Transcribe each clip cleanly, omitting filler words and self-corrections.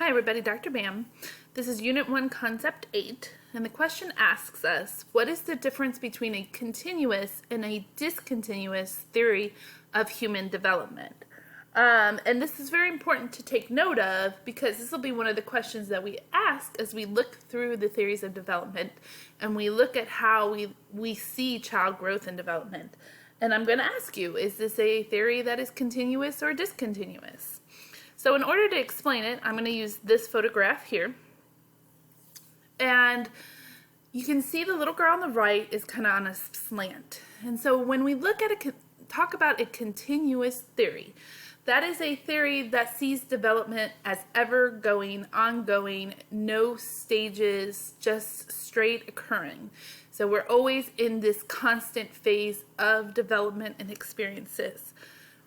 Hi everybody, Dr. Bam. This is Unit 1, Concept 8, and the question asks us, what is the difference between a continuous and a discontinuous theory of human development? And this is very important to take note of because this will be one of the questions that we ask as we look through the theories of development and we look at how we see child growth and development. And I'm going to ask you, is this a theory that is continuous or discontinuous? So in order to explain it, I'm going to use this photograph here. And you can see the little girl on the right is kind of on a slant. And so when we look at talk about a continuous theory, that is a theory that sees development as ever going, ongoing, no stages, just straight occurring. So we're always in this constant phase of development and experiences.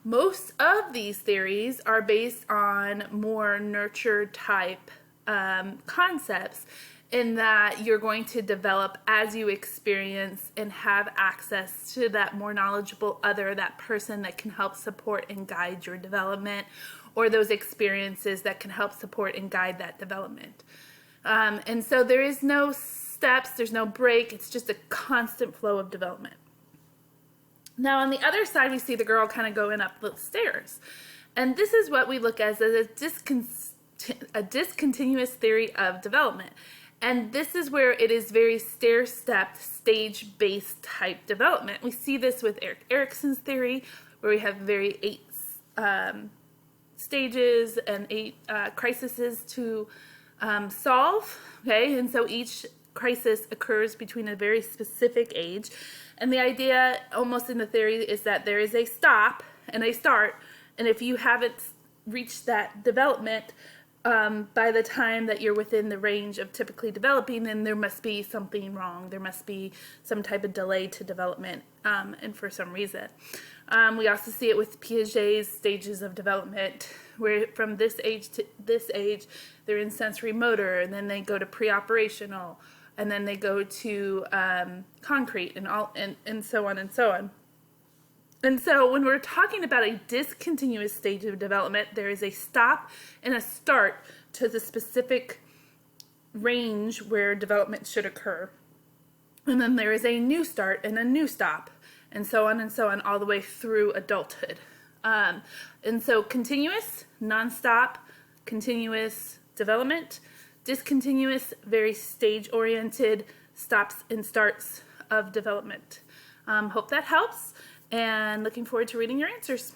Most of these theories are based on more nurture type concepts in that you're going to develop as you experience and have access to that more knowledgeable other, that person that can help support and guide your development, or those experiences that can help support and guide that development. And so there is no steps, there's no break, it's just a constant flow of development. Now on the other side, we see the girl kind of going up the stairs. And this is what we look at as a discontinuous theory of development. And this is where it is very stair-stepped, stage-based type development. We see this with Erik Erikson's theory, where we have very 8 stages and 8 crises to solve. Okay, and so each crisis occurs between a very specific age. And the idea almost in the theory is that there is a stop and a start, and if you haven't reached that development by the time that you're within the range of typically developing, then there must be something wrong. There must be some type of delay to development, and for some reason. We also see it with Piaget's stages of development, where from this age to this age, they're in sensory motor, and then they go to pre-operational, and then they go to concrete and so on and so on. And so when we're talking about a discontinuous stage of development, there is a stop and a start to the specific range where development should occur. And then there is a new start and a new stop, and so on, all the way through adulthood. And so continuous, nonstop, continuous development, discontinuous, very stage-oriented stops and starts of development. Hope that helps, and looking forward to reading your answers.